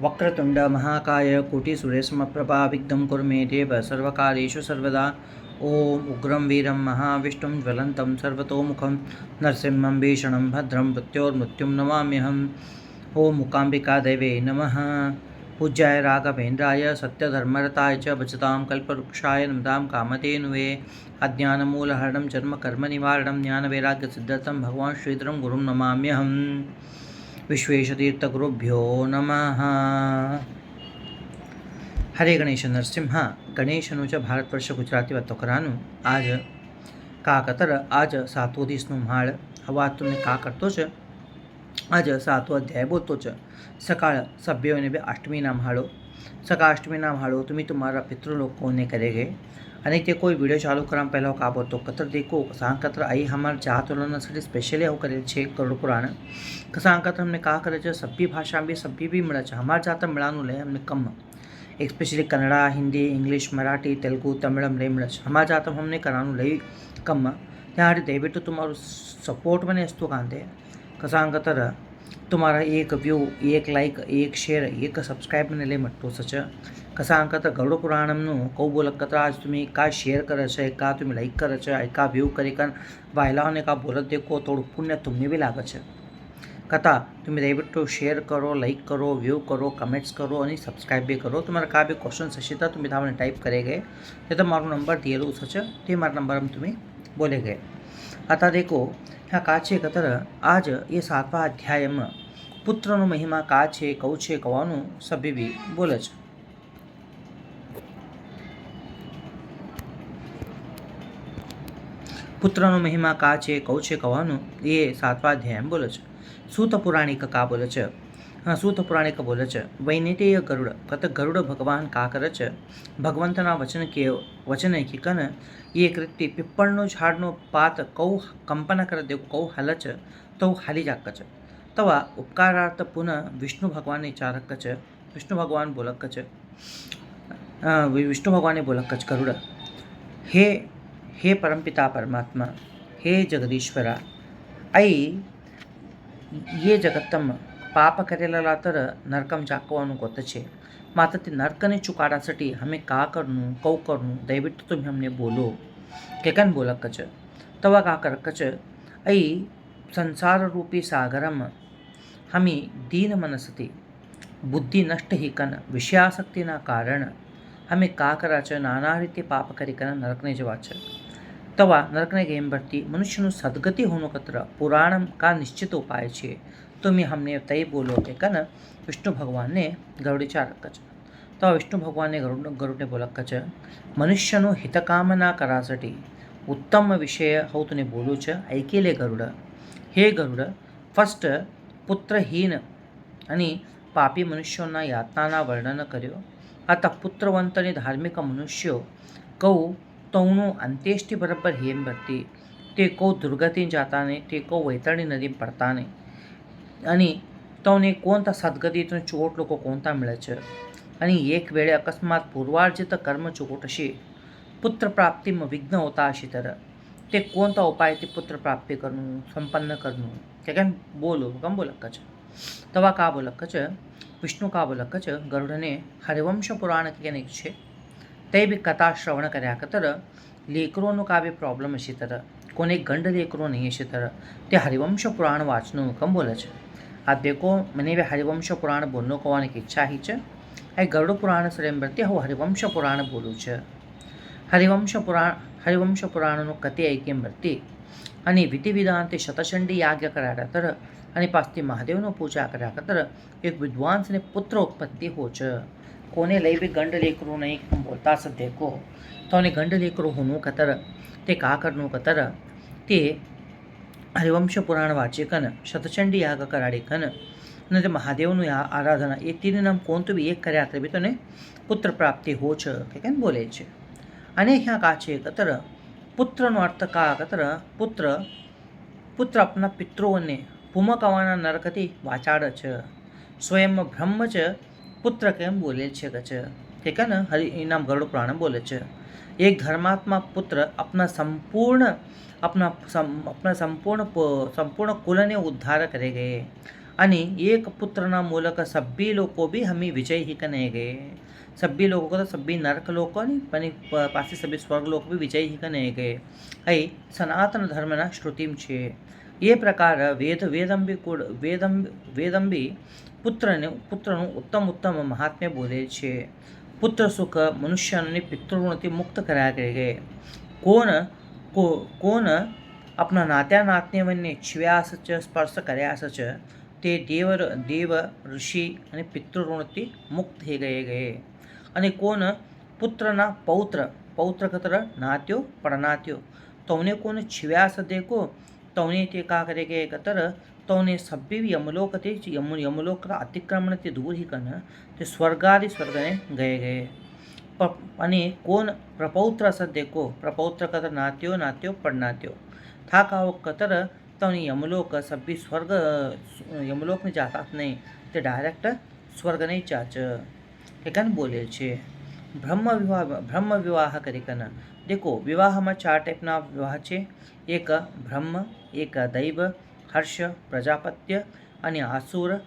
वक्रतुंड महाकाय कोटिसूर्यसमप्रभा विघ्नं कुरु मे देव सर्वकार्येषु सर्वदा। ओम उग्रं वीरं महाविष्णुं ज्वलन्तं सर्वतोमुखं नरसिंहं भीषणं भद्रं मृत्योर्मृत्युं नमाम्यहम्। ओम मूकाम्बिकादेवे नमः। पूज्याय राघवेन्द्राय सत्यधर्मरताय च भजतां कल्पवृक्षाय नमतां कामधेनवे। अज्ञानमूलहरणं जन्मकर्मनिवारणं ज्ञानवैराग्यसिद्ध्यर्थं भगवान् श्रीधरं गुरुं नमाम्यहम्। विश्वेशतीर्थगुरुभ्यो नमः। हरे गणेश नरसिंह गणेशનું જ ભારતવર્ષ ગુજરાતી વાતો કરવાનું આજ કાકતર આજ સાતવો દિવસનો માળ હવા તમને કા કરતો છે આજ સાતવો અધ્યાય બોલતો છે સકાળ સભ્યોને બે અષ્ટમીના માળો સકાળ અષ્ટમીના માળો तुम्ही तुम्हारा पितृलोकों ने करेंगे आणि ते कोई व्हिडिओ चालू करा पहिला का बोलतो कतर देखो कसा कतर आई हमार जात वलनासाठी स्पेशली आવું કરેલ છે ગરુડ પુરાણ कसा कतर हमने का करे છે सभी भाषा में सभी भी મળે છે हमार जात મળાનું લે हमने कम स्पेशली कन्नड़ा हिंदी इंग्लिश मराठी तेलुगु तमिळम रे મળે છે हमार जात हमने कराનું લઈ कम त्यासाठी दयविಟ್ಟು तुम्हारू सपोर्ट મને असतो कांदे कसा कतर तुम्हारा एक व्यू एक लाइक एक शेअर एक सबस्क्राईब મને લઈ મટતો સચ कसा अंकत गरुड पुराणमનું કહું બોલક કतर आज तुम्ही काय शेअर કરે છે का तुम्ही लाईक કરે છે का व्यू કરી કન वायलाने का बोलत देखो थोडं पुण्य तुम्ही बी लागे છે कथा तुम्ही दयविಟ್ಟು शेअर करो लाईक करो व्यू करो कमेंट्स करो आणि सबस्क्राईब बी करो तुम्हारा का बी क्वेश्चन हશે તો तुम्ही धावने टाईप करे गए ते तो मारो नंबर दिएलो છે તે મારા નંબર तुम्ही बोले गए आता देखो ह्या का છે કतर आज ये 7वा अध्यायમાં પુત્રનો મહિમા કા છે કહું છે કવાનું સભી બી બોલે છે પુત્રનો મહિમા કા છે કહું છે કવાનું એ 7વા અધ્યાય બોલે છે સૂત પુરાણિક કા બોલે છે સૂત પુરાણિક બોલે છે વૈનેટેય ગરુડ કત ગરુડ ભગવાન કા કરે છે ભગવંતના વચન કીકન એક રીતે પીપળનો ઝાડનો પાત કૌ કંપન કરે દેવું કૌ હલ છે તો હાલી જાક છે तवा उपकारार्थ पुनः विष्णु भगवान ने चारक च विष्णु भगवान बोलक च विष्णु भगवान ने बोलक च गरुड़ हे हे परमपिता परमात्मा हे जगदीश्वरा आई ये जगत्तम पाप करेला तर नरकम जाकवानु गोत छे मात्र ते नरकने चुकाडासाठी हमें का करनू कौ करनू दयविಟ್ಟು तुम्ही हमने बोलो केकन बोलक च तवा का करक च आई संसार रूपी सागरम हमी दीन मनसती बुद्धि नष्ट ही कन विषयासक्तिना कारण हमें का कराच नाना रीते पाप करी कन नरकने जवा છે तवा नरकने गेम भरती मनुष्यનું સદગતિ હોનો કત્ર પુરાણમ का निश्चित उपाय છે तो मी हमने तय बोलो के कन विष्णु भगवान ने गरुडचारक છે तो विष्णु भगवान ने गरुडने बोलक છે मनुष्यનું हितकामना करासाठी उत्तम विषय हो तुने बोलू છે ऐकेले गरुड हे गरुड फर्स्ट पुत्रहीन आणि पापी मनुष्योना यातनाना वर्णन કર્યો आता पुत्रवंत आणि धार्मिक मनुष्यो कौ तौનું અંત્યેષ્ટિ બરાબર હેમ ભરતી તે કૌ દુર્ગતિ જાતાને તે કૌ વૈતરણી નદી પડતાને आणि તૌને કોणता સદગतीतून चोट लोक कोणता मिळे છે आणि एक वेळे अकस्मात पूर्वार्जित कर्म चुकटशी पुत्र प्राप्तीમાં विघ्न होता अशी तर ते कोणता उपाय ते पुत्र प्राप्ती करनू संपन्न करनू ते काय बोलो कम बोलक छ तवा का बोलक छ विष्णु का बोलक छ गरुडने हरिवंश पुराण केने છે તે બી કથા શ્રવણ કર્યા કતર લેકરોનો કા બી પ્રોબ્લેમ હશે તર કોને ગંડ લેકરો નહીં હશે તર તે હરિવંશ પુરાણ વાંચનું કમ બોલે છે આ દેખો મને બી હરિવંશ પુરાણ બોલનો કવાની ઈચ્છા હી છે આ ગરુડ પુરાણ સરેમ બરતી હું હરિવંશ પુરાણ બોલું છે હરિવંશ પુરાણનો કથે ऐकेम બરતી અને વિધિ વિધાનથી શતચંડી યાગ કર્યા કતર અને પાસથી મહાદેવનો પૂજા કર્યા કતર એક વિદ્વાંસને પુત્ર ઉત્પત્તિ हो છે कोने लई भी गंड लेकरू नहीं बोलता से देखो तो उन्हें गंड लेकरू होनू कतर ते का करनू कतर ते हरिवंश पुराण वाचे कन शतचंडी याग कराडे कन ने महादेवनु आराधना ये तीन नाम कोण तो भी एक કર્યા તો બી તને પુત્ર પ્રાપ્તિ हो છે કે કેમ બોલે છે અને ह्या का છે કતર પુત્રનો અર્થ કા કતર પુત્ર આપના પિતૃઓને ભૂમકવાના નરકથી વાચાડ છે स्वयं ब्रह्म च पुत्र केम बोले छे ठीक है ना हरि नाम गरुड़ पुराण बोले छे एक धर्मात्मा पुत्र अपना संपूर्ण कुल ने उद्धार करे गए आणि एक पुत्रना मूलक सभी लोको भी हमें विजय ही कने गए। सभी लोगों को तो सभी नरक लोको नहीं पनी पासी सभी स्वर्ग लोक भी विजय ही कने गए। ऐ सनातन धर्मना श्रुतिम छे। ये प्रकार વેદંબી પુત્રનું ઉત્તમ ઉત્તમ મહાત્મ્ય બોલે છે। પુત્ર સુખ મનુષ્યને પિતૃણથી મુક્ત કર્યા કરે। કોણ આપણા નાત્યા નાતનેવને છવ્યાસ ચ સ્પર્શ કર્યાસ ચ તે દેવ ઋષિ અને પિતૃણથી મુક્ત થઈ ગયે। અને કોણ પુત્રના પૌત્ર કતર નાત્યો પરનાત્યો तौने कोण छिव्यास देखो तौने ते का करे के कतर तौने सभी यमलोक ते यमलोक का अतिक्रमण ते दूर ही कन ते स्वर्गादि स्वर्ग ने गए। અને કોણ પ્રપૌત્ર સદ देखो प्रपौत्र कतर नात्यो नात्यो परनात्यो था काओ कतर तौने यमलोक सभी स्वर्ग यमलोक में जाता नहीं ते डायरेक्ट स्वर्ग नहीं चाच एकन बोले छे। ब्रह्म विवाह करी कन देखो विवाह में 4 टाइपना विवाह है। एक ब्रह्म, एक दैव, हर्ष, प्रजापत्य અને આસુર,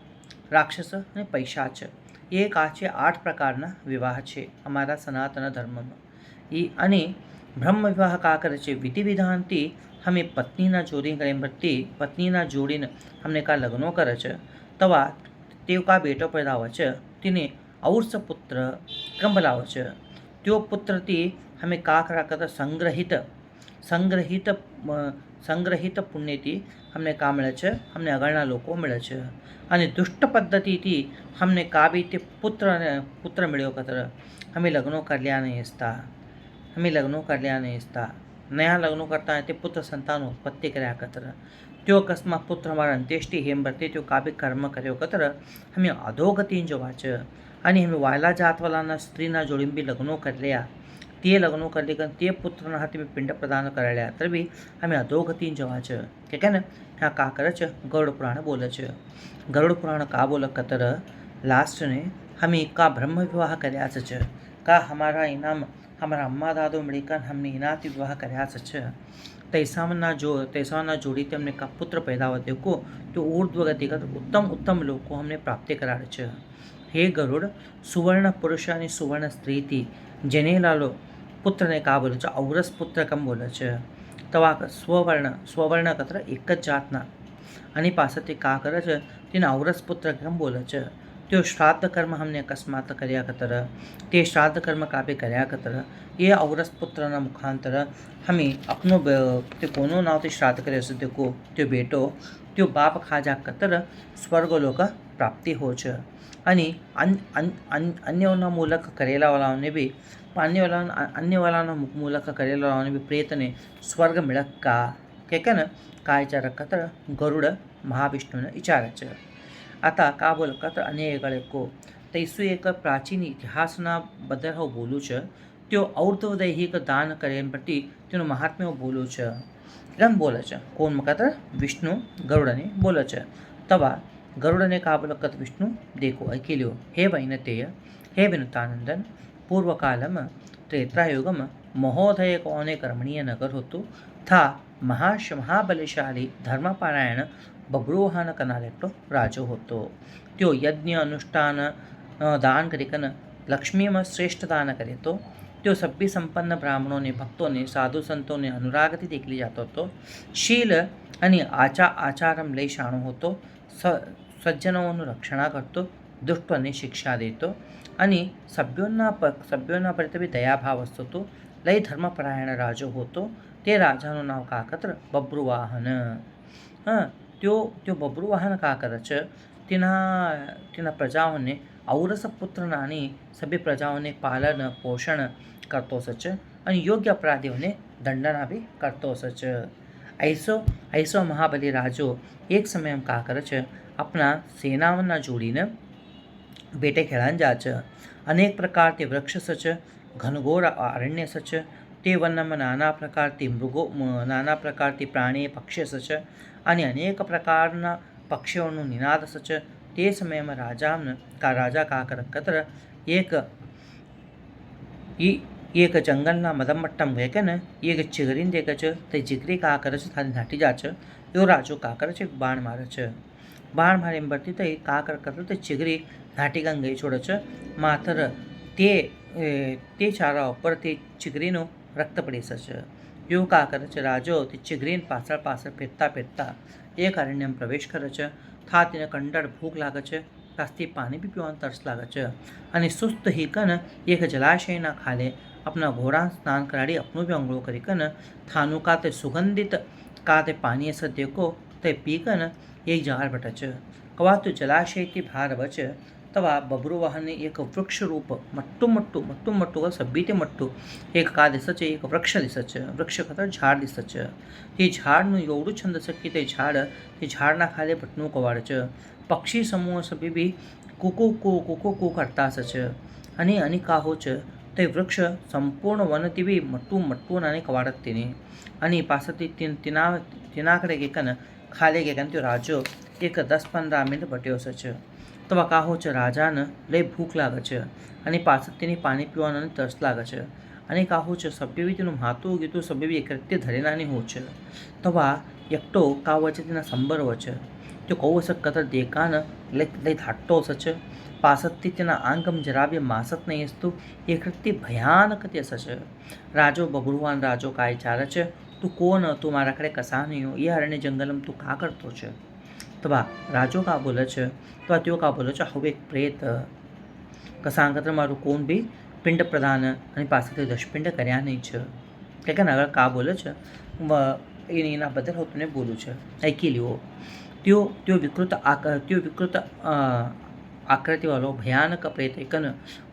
રાક્ષસ અને પૈશાચ એ કાચે 8 પ્રકારના વિવાહ છે અમારા સનાતન ધર્મમાં। એ અને બ્રહ્મ વિવાહ કા કરે છે વિધિ વિધાનથી અમે પત્નીના જોડી કરે બધી પત્નીના જોડીને અમને કા લગ્નો કરે છે તવા તેવ કા બેટો પેદા હોય છે તેને ઔર્સ પુત્ર કંબલાવે છે। त्यो પુત્રથી हमें का करा कर संग्रहित पुण्यથી हमने का मिले छे हमने अगळना लोको मिले छे। અને दुष्ट पद्धतिથી हमने का भी ते पुत्र मिल्यो कतर हमें लग्नो कर्या नहीं स्था नया लग्नो करता ते पुत्र संतान उत्पत्ति कर्या कतर त्यो अकस्मात पुत्र हमारा अंत्येष्टि हेम भरते त्यो का भी कर्म कर्यो कतर हमें अधोगति जवा छे। અને हमें वायला जातवाला स्त्रीना जोड़ी भी लग्नो कर लिया ते लग्नो कर लेकर ते पुत्रना हाथे में पिंड प्रदान कर लिया तर भी हमें अधोगति जवा छे के ने हाँ का करे छे गरुड़ पुराण बोले छे। गरुड़ पुराण का बोले कतर लास्ट ने हमें का ब्रह्म विवाह कर्या छे का हमारा इनाम हमारा अम्मा दादो मिलकर हमने इनाती विवाह कर्या छे तैसाना जोड़ी तेमने का पुत्र पैदा होते को तो ऊर्ध्व गति का उत्तम उत्तम लोग को हमने प्राप्ति कराड़े छे। हे गरुड़ सुवर्ण पुरुष અને સુવર્ણ સ્ત્રીથી જનેલાલો પુત્રને કા બોલે છે ઔરસ પુત્ર કમ બોલે છે તવા સ્વવર્ણ કત્ર એક જ જાતના અને પાસેથી કા કરે છે તેને ઔરસ પુત્ર કમ બોલે છે। त्यो श्राद्ध कर्म हमने अकस्मात कर्या कतर ते श्राद्ध कर्म का भी कर्या कतर ये औरस पुत्रना मुखांतर हमें अपनो ते कोनो नाव ते श्राद्ध करे से देखो त्यो बेटो त्यो बाप खाजा कतर स्वर्गलोक प्राप्ति हो छे। અને અન્યના મૂલક કરેલાવાળાઓને બી અન્યવાળાના મૂલક કરેલાવાળાઓને બી પ્રેતને સ્વર્ગ મિળક્કા કે ને का विचार कतर गरुड़ महाविष्णुने विचार છે। आता का बोल कतर अनेक को तैसु एक प्राचीन इतिहासना बदल હું બોલું છે त्यो ઔર્ધ્વદૈહિક દાન કરે પ્રતિ તેનું મહાત્મ્ય હું બોલું છે। કેમ બોલે છે કોણ કतर વિષ્ણુ ગરુડને બોલે છે તવા गरुड़ ने कहा बोला कत विष्णु देखो अखिल्यो हे वैनतेय हे विनुतानंदन पूर्व कालम त्रेत्रायुगम महोदय कोने कर्मणीय नगर होतो था महाबलशाली धर्मपारायण बब्रुवाहन कनालेटो राजो होतो। त्यो यज्ञ अनुष्ठान दान करिकन लक्ष्मी में श्रेष्ठ दान करे तो त्यो सभी संपन्न ब्राह्मणों ने भक्तों ने साधु संतों ने अनुरागથી દેખલી जातो तो शील અને આચારમ લઈ શાણો હતો સજ્જનોનું રક્ષણા કરતો દુષ્ટોને શિક્ષા દેતો અને સભ્યોના પ્રત્યે દયાભાવ હતો લઈ ધર્મપરાયણ રાજો હતો। તે રાજાનું નામ કાકત્ર બબ્રુવાહન। त्यो बब्रुवाहन का करे છે તેના પ્રજાઓને ઔરસ પુત્રનાની સભી પ્રજાઓને પાલન પોષણ કરતો છે અને યોગ્ય અપરાધીઓને દંડના બી કરતો છે। ऐसो महाबली राजो एक समय में का करे छे अपना सेनावना जोड़ीने बेटे खेळान जा छे। अनेक प्रकार ते वृक्ष सच घनघोर अरण्य सच ते वन में नाना प्रकार ते मृगो नाना प्रकार ते प्राणी पक्षी सच અને અનેક પ્રકારના પક્ષીઓનું નિનાદ સચ। તે સમયમાં રાજા का कतर एक जंगलना मदमट्टम गए के ने एक चिगरीन देखे छे ते जिगरी का करे छे थाली नाटी जा छे एवो राजो का करे छे बाण मारे छे। બાણ મારે એમ ભરતી થઈ કા કરતો તે ચીગરી ધાટીગા ગઈ છોડે છે માથર તે ચારા ઉપર તે ચીગરીનું રક્ત પડી છે. એવું કા કરે છે રાજો તે ચીગરીને પાછળ ફેરતા એક અરણ્યમાં પ્રવેશ કરે છે. થા તેને કંડળ ભૂખ લાગે છે. તાસથી પાણી બી પીવાનું તરસ લાગે છે અને સુસ્ત હીકન એક જલાશયના ખાલે अपना घोड़ा स्नान कराड़ी अपनों भी अंगड़ो करीकन थानु का ते सुगंधित का ते पानी ऐसा देखो ते पीकन एक जगार बटच कवा तो जलाशय की भार वच तवा बबरू वाहन एक वृक्ष रूप मट्टू सब्बी ते मट्टू एक का दिसच एक वृक्ष दिसच वृक्ष खतर झाड दिसच ते झाडનું એવડું છંદ શકી તે ઝાડના ખાલે ભટનું કવાડ છે. પક્ષી સમૂહ સભી બી કુકુ કરતા છે અને અનિકાહો છે. તે વૃક્ષ સંપૂર્ણ વનથી બી મટ્ટું નાની કવાડત તેની અને પાસેથી તેનાકડે ગેકન ખાલે ગેકન તે રાજો એક 10-15 મિનિટ ભટ્યો છે. તો કાહો છે રાજાને લઈ ભૂખ લાગે છે અને પાછળ તેની પાણી પીવાનું તરસ લાગે છે અને કાહો છે સભ્ય બી તેનું માતું ગીતું સભ્ય બી એક રીતે ધરેનાની હોય છે. તો એકટો કાવ છે તેના સંબર છે તો કહું હશે કતર દેકાને લઈ ધાટતો છે પાસતથી તેના આંગમ જરા બી માસત નહીં હસતું એક રીતે ભયાનક તે છે. રાજો બબરુવાન રાજો કાય ચાલે છે તું કોણ તું મારા કડે કસા નહીં હો એ અરણ્ય જંગલમાં તું કા કરતો છે. તો રાજો કા બોલે છે તો તેઓ કા બોલે છે હવે એક પ્રેત કસાંકત્ર મારું કોણ બી પિંડ પ્રદાન અને પાસેથી દશપિંડ કર્યા નહીં છે કે આગળ કા બોલે છે એના બદલ હું તને બોલું છે ऐकी લ્યો. त्यो विकृत आकृतीवालो भयानक प्रेत एकन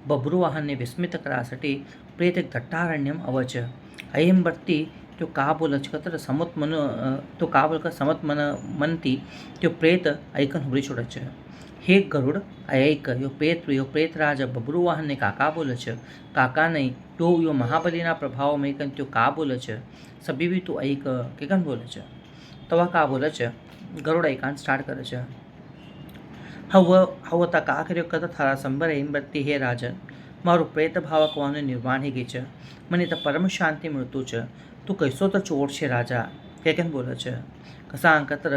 बब्रुवाहनने विस्मित करासाठी प्रेत एक दट्टारण्यम अवच अयम भरती तो का बोलच तर समत मन तो का बोल का समत मनती तो प्रेत ऐकन हुबरी छोड़च. हे गरुड ऐक यो प्रेत राज बब्रुवाहनने काका बोल छ काका नहीं तो यो महाबलीना प्रभाव में कन तो का बोल छ सभी भी तो ऐक के कन बोल छ. तवा का बोल छ गरुड ऐकान स्टार्ट करे छ. હવતા કા કર્યો કથા થારા સંબર એમ બત્તી હે રાજન મારું પ્રેત ભાવકવાનું નિર્વાણ હી ગઈ છે મને તો પરમ શાંતિ મળતું છે તું કૈસો તો ચોર છે રાજા કેમ બોલે છે કસા અંકત્ર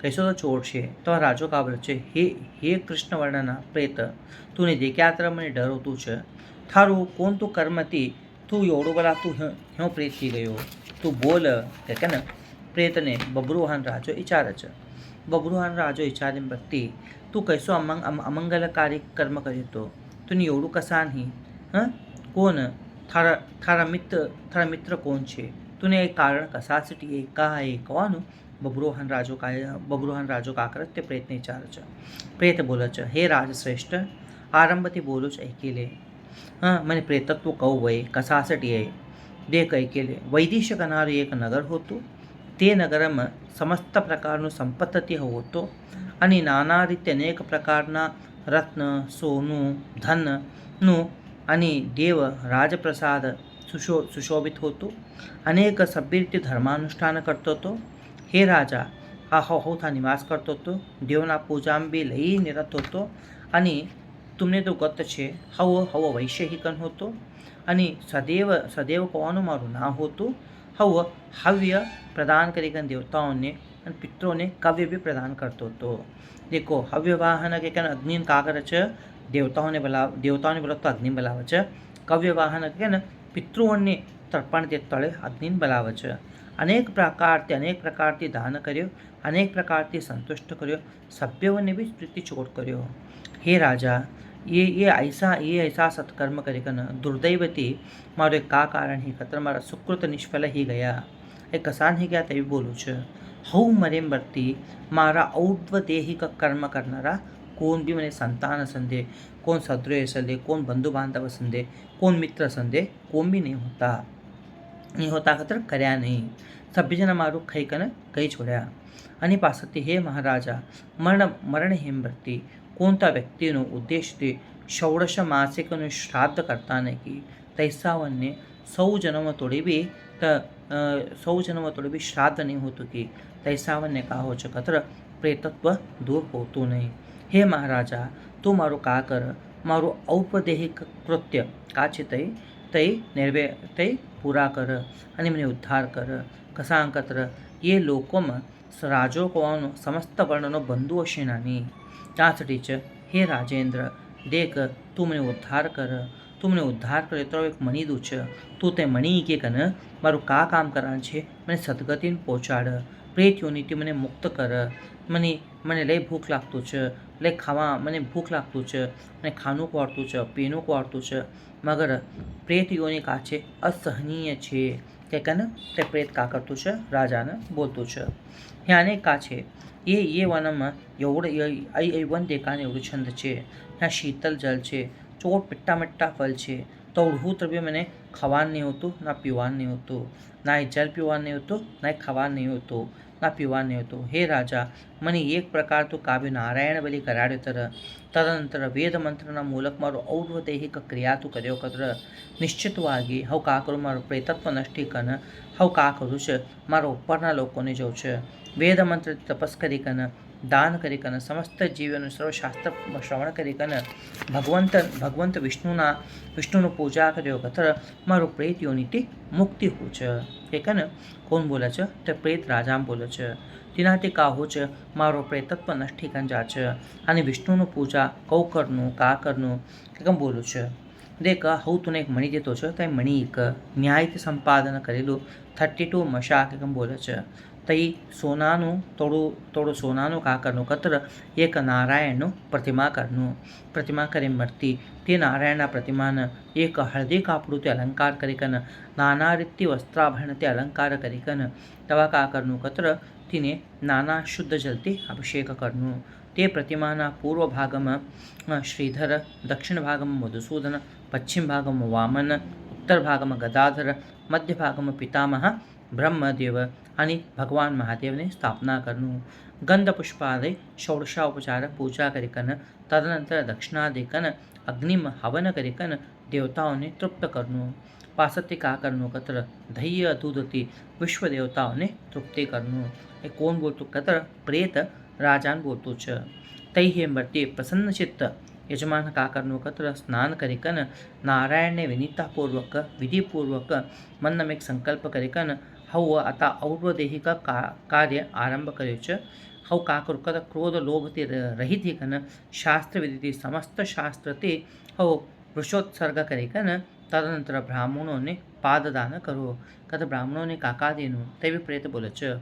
કૈસો તો ચોર છે તો રાજો કા બોલે છે હે કૃષ્ણ વર્ણના પ્રેત તું ને દેખ્યા તર મને ડર હોતું છે થારું કોણ તું કર્મતી તું એવડું બલા તું હું પ્રેત થઈ ગયો તું બોલ કે ને પ્રેતને બબરુવાહન રાજો વિચારે છે. બબરુવાહન રાજો વિચારીને ભક્તિ તું કૈસો અમંગલકારી કર્મ કર્યો તો તું એવડું કસા નહીં કોણ થારા મિત્ર કોણ છે તું એ કારણ કસાસીટી એ કા એ કવાનું બબરુવાહન રાજો કાકર તે પ્રેતને વિચારે છે. પ્રેત બોલે છે હે રાજશ્રેષ્ઠ આરંભથી બોલું છે ऐकेले મને પ્રેતત્વ કહું હોય કસાસટી એ દેખ ऐकेले વૈદિશ્ય કનારું એક નગર હોતું તે નગરમાં સમસ્ત પ્રકારનું સંપત્તિ હોતો અને નાના રીતે અનેક પ્રકારના રત્ન સોનું ધનનું અને દેવ રાજપ્રસાદ સુશોભિત હોતું અનેક સભ્ય રીતે ધર્માનુષ્ઠાન કરતો હતો. હે રાજા આ હોથા નિવાસ કરતો હતો દેવના પૂજામાં બી લઈ નિરત હતો અને તુમને તો ગત છે હવ વૈશ્યહિકન હોતો અને સદૈવ કવાનું મારું ના હોતું हव्य प्रदान करेगा देवताओं ने और पितरों ने कव्य भी प्रदान करते तो देखो हव्य वाहन के क्या अग्नि कागर छ देवताओं ने बोला तो अग्नि बोलावे छ कव्य वाहन के न पितृओं ने तर्पण दे तले अग्नि बोलावे छ. अनेक प्रकारથી દાન કર્યો અનેક પ્રકારથી સંતુષ્ટ કર્યો સભ્યોને બી પ્રીતિ ચોટ કર્યો. હે રાજા ये ऐसा सत्कर्म करेगा न दुर्दैवती मारो एक का कारण ही खतर मारा सुकृत निष्फल ही गया एक कसान ही गया तभी बोलूँ छ हऊ मरे मरती मारा औद्वदेहिक कर्म करनारा कोण भी મને સંતાન સંદે કોણ સદ્રોહ સંદે કોણ બંધુ બાંધવ સંદે કોણ મિત્ર સંદે કોણ भी नहीं होता खतर કર્યા નહીં સભ્ય જન મારું ખાઈ કને કઈ છોડ્યા અને પાસેથી હે મહારાજા મરણ હેમરતી कोणता व्यक्तीनं उद्देशते षोडश मासिकનું શ્રાદ્ધ કરતા નથી તૈસાવનને સૌ જન્મ તોડે બી શ્રાદ્ધ નહીં હોતું કે તૈસાવનને કાહો છે કત્ર પ્રેતત્વ દૂર હોતું નહીં. હે મહારાજા તું મારું કા કર મારું ઔપદેહિક કૃત્ય કા છે તે પૂરા કર અને મને ઉદ્ધાર કર. કસાંકત્ર એ લોકોમાં राजो कोण समस्त वर्णनो बंधू अशी नानी त्यासाठीच हे राजेंद्र देख तू મને ઉદ્ધાર કર તું મને ઉદ્ધાર કરે તો એક મણી દઉં છે તું તે મણી કે કન મારું કા કામ કરવાનું છે મને સદગતિને પહોંચાડ પ્રેત યોનિથી મને મુક્ત કર મને લઈ ભૂખ લાગતું છે લઈ ખાવા મને ભૂખ લાગતું છે મને ખાનું કોરતું છે પીનું કોરતું છે મગર પ્રેત યોનિ કા છે અસહનીય છે કે કન તે પ્રેત કા કરતું છે રાજાને બોલતું છે ह्याने का છે ये વનમાં એવડે વન દેખાને એવડું છંદ છે ત્યાં શીતલ જલ છે ચોટ મીઠા મીઠા ફલ છે તો અવળું દ્રવ્ય મને ખાવાનું નહીં હોતું ના પીવાનું નહીં હોતું ના એ જલ પીવાનું નહીં હોતું ના એ ખાવાનું નહીં હોતું ના પીવાનું નહીં હોતું હે રાજા મને એક પ્રકાર તો કાવ્ય નારાયણ બલી કરાડ્યો તદનಂತರ ವೇದ ಮಂತ್ರನ ಮೂಲಕ ಮಾರು ಔರ್ವದೈಹಿಕ ಕ್ರಿಯಾತು કર્યો કત્ર નિશ્ચિતವಾಗಿ હવ કા કરું મારું પ્રેતત્વ નષ્ટીકન હવ કા કરું છે મારા ઉપરના લોકોને જવું છે વેદ મંત્ર તપસ કરી કન દાન કરી કન સમસ્ત જીવોનું સર્વશાસ્ત્ર શ્રવણ કરી કન ભગવંત વિષ્ણુનું પૂજા કર્યો કત્ર મારું પ્રેત યોનિથી મુક્તિ હું છે એ કન કોણ બોલે છે તે પ્રેત રાજામ બોલે છે તેનાથી કાહો છે મારો પ્રેતત્વ નષ્ટીકન જા છે અને વિષ્ણુનું પૂજા કૌ કરનું કા કરનું કેમ બોલું છે દેખ હું તુને એક મણી દેતો છે તે મણી એક ન્યાયથી સંપાદન કરેલું 32 મશાક કેમ બોલે છે તઈ સોનાનું થોડું સોનાનું કાકરનું કત્ર એક નારાયણનું પ્રતિમા કરી મળતી તે નારાયણના પ્રતિમાને એક હળદી કાપડું તે અલંકાર કરીકન નાના રીતિ વસ્ત્રાભરણ તે અલંકાર કરીકન તવા કાકરનું કત્ર તેને નાના શુદ્ધ જલથી અભિષેક કરનું તે પ્રતિમાના પૂર્વ ભાગમાં શ્રીધર દક્ષિણ ભાગમાં મધુસૂદન પશ્ચિમ ભાગમાં વામન ઉત્તર ભાગમાં ગદાધર મધ્ય ભાગમાં પિતામહ બ્રહ્મદેવ અને ભગવાન મહાદેવની સ્થાપના કરનું ગંધ પુષ્પાદય ષોડશોપચાર પૂજા કરીકન તદનંતર દક્ષિણાદિકન અગ્નિમ હવન કરીકન દેવતાઓને તૃપ્ત કરનું પાસત્ય કા કરનું કત્ર ધૈર્ય દૂધથી વિશ્વ દેવતાઓને તૃપ્તિ કરનું એ કોણ બોલતું કત્ર પ્રેત રાજાન બોલતું છે તૈ હે મર્ત્ય પ્રસન્ન ચિત્ત યજમાન કાકરનું કત્ર સ્નાન કરીકન નારાયણને વિનીતાપૂર્વક વિધિપૂર્વક મનમ એક સંકલ્પ કરીકન હવ आता ઔર્વદેહિક કાર્ય આરંભ કર્યો છે હવ કાકર કદ ક્રોધ લોભથી રહિત કન શાસ્ત્ર વિધિથી સમસ્ત શાસ્ત્રથી હવ વૃષોત્સર્ગ કરીકન તદનંતર બ્રાહ્મણોને પાદદાન કરો કદ બ્રાહ્મણોને કાકાદીનું તેવી પ્રેત બોલે છે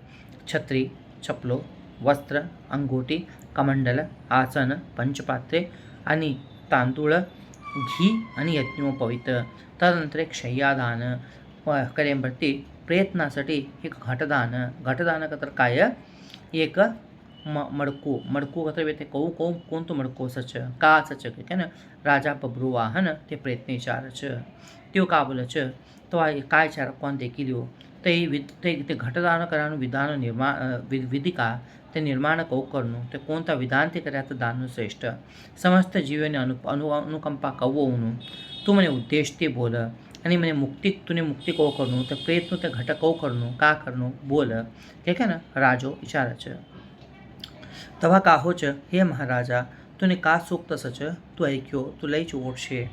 છત્રી ચપલો વસ્ત્ર અંગૂઠી કમંડલ આસન પંચપાત્રે અને તાંદૂળ ઘી અને યજ્ઞોપવિત તદનંતર એક શય્યાદાન કરે પ્રતિ પ્રયત્નાसाठी एक घटदान कतर काय एक मडकू कतर ते कोणतं मडको सच का सच કે ને રાજા બબરું વાહન તે પ્રયત્ન ચાર છે તેઓ કા બોલે છે તો આ काय ચાર કોણ દેખી લ્યો તે ઘટદાન કરવાનું વિધાન વિધિ કા તે નિર્માણ કૌકરનું તે કોणता વિધાનથી કર્યા તો દાનનું શ્રેષ્ઠ સમસ્ત જીવોને અનુકંપા કવોનું તું મને ઉદ્દેશથી બોલ અને મને તુને મુક્તિ કૌ કરનું તે પ્રેતનું તે ઘટ કૌ કરનું કા કરનું બોલ કે ને રાજો વિચારે છે તવા કાહો છે હે મહારાજા તુને કા સૂક્ત સચ તું ऐक्यो તું લઈ ચોડશે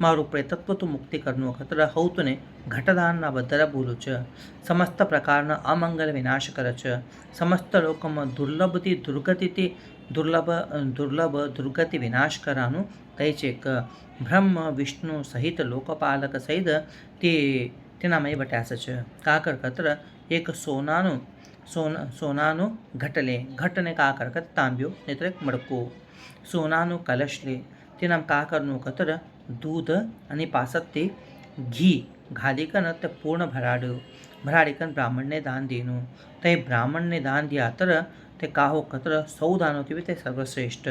મારું પ્રેતત્વ તું મુક્તિ કરનું ખતર હઉ તુને ઘટદાનના બદલા બોલું છે સમસ્ત પ્રકારના અમંગલ વિનાશ કરે છે સમસ્ત લોકોમાં દુર્લભ દુર્ગતિ વિનાશ કરવાનું કહે છે કે બ્રહ્મ વિષ્ણુ સહિત લોકપાલક સહિત તેનામય બટ્યાસ છે કાકર કત્ર એક સોનાનું ઘટને કાકર કત તાંબ્યો નેત્ર એક મડકો સોનાનું કલશ લે તેનામ કાકરનું કતર દૂધ અને પાસતથી ઘી ઘાલીકન તે પૂર્ણ ભરાડીકન બ્રાહ્મણને દાન દેનું તે બ્રાહ્મણને દાન દિયા તર તે કાહો કત્ર સૌ દાનોથી તે સર્વશ્રેષ્ઠ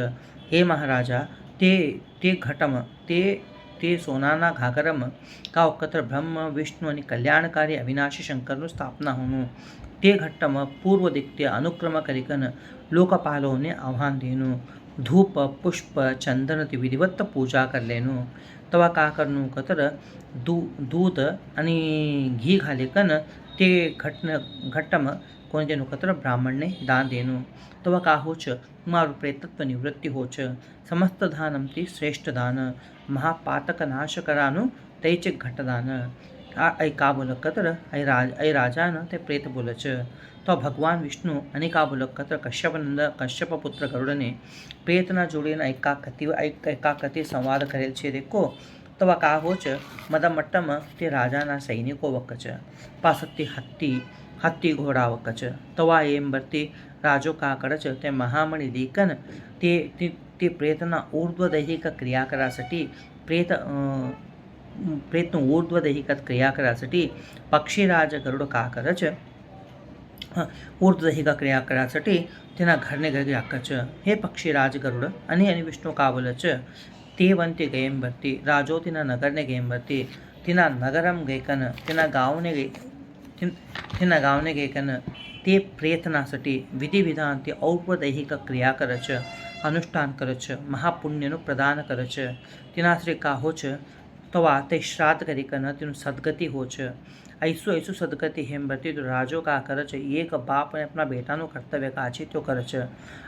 હે મહારાજા તે ઘટમ તે સોનાના ઘાગરમ કાઓ કત્ર બ્રહ્મ વિષ્ણુ અને કલ્યાણકારી અવિનાશી શંકરનું સ્થાપના હોનું તે ઘટ્ટમાં પૂર્વ દિક્તે અનુક્રમ કરીકન લોકપાલોને આહ્વાન દેનું ધૂપ પુષ્પ ચંદનથી વિધિવત પૂજા કરી લેનું તવા કાકરનું કતર દૂધ અને ઘી ઘાલીકન તે ઘટ્ટમ કોને તેનું કતર બ્રાહ્મણને દાન દેનું તવા કાહો છે મારું પ્રેતત્વ નિવૃત્તિ હો છે સમસ્ત દાનમથી શ્રેષ્ઠ દાન મહાપાતક નાશ કરાનું તૈચિક ઘટદાન આ કા બોલે કતર અહીં રાજાને તે પ્રેત બોલે છે તો ભગવાન વિષ્ણુ અને કા બોલક કત્ર કશ્યપ પુત્ર ગરુડને પ્રેતના જોડીને એકાકતિ સંવાદ કરેલ છે દેખો તવા કાહોચ મદમટ્ટમ તે રાજાના સૈનિકો વકચ પાસત્તી હત્તી ઘોડા વકચ તવા એમ બરતી રાજો કા કરચ તે મહામણી દીકન તે પ્રેતના ઊર્ધ્વદૈહિક ક્રિયા करासाठी પ્રેતનું ઊર્ધ્વદૈહિક ક્રિયા करासाठी પક્ષીરાજ ગરુડ કા કરચ ઊર્ધ્વદૈહિક ક્રિયા करासाठी તેના ઘરને ઘરે આકચ હે પક્ષીરાજ ગરુડ અને વિષ્ણુ કા બોલચ તે વંતે ગેમ ભરતી રાજો તેના નગરને ગેમ ભરતી તેના નગરમ ગેકન તેના ગાવને ગેકન તે પ્રેતનાसाठी વિધિ વિધાનથી ઔપદૈહિક ક્રિયા કરે છે અનુષ્ઠાન કરે છે મહાપુણ્યનું પ્રદાન કરે છે તેના શ્રી કાહો છે તવા તે શ્રાદ્ધ કરી કન તેનું સદગતિ હો છે ऐसो सदगति हेम भरती तो राजो का कर છે એક બાપ અને આપણા બેટાનું કર્તવ્ય કાચી તો કરે છે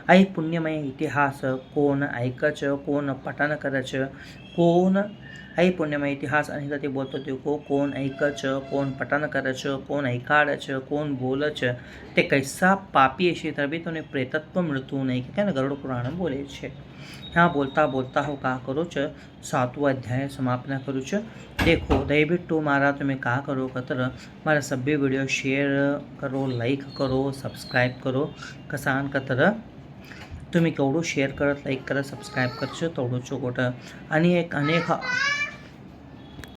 અહીં પુણ્યમય ઇતિહાસ કોણ ऐक છે કોણ પઠન કરે છે કોણ અહીં પુણ્યમય ઇતિહાસ અહીં ગતિ બોલતો દેખો કોણ ऐक છે કોણ પઠન કરે છે કોણ ऐकाડે છે કોણ બોલે છે તે કૈસા પાપી છે તभी તો પ્રેતત્વ મળતું નહીં કે ગરુડ પુરાણ બોલે છે यहाँ बोलता हो का करो च 7वां अध्याय समाप्त करूँ च देखो दयविಟ್ಟು मारा तुम्हें का करो कतर मारा सभ्य वीडियो शेयर करो लाइक करो सब्सक्राइब करो कसान कतर तुम्ही केवढं शेअर करत लाईक करत सबस्क्राईब करशो तेवढं गोट आणि अनेक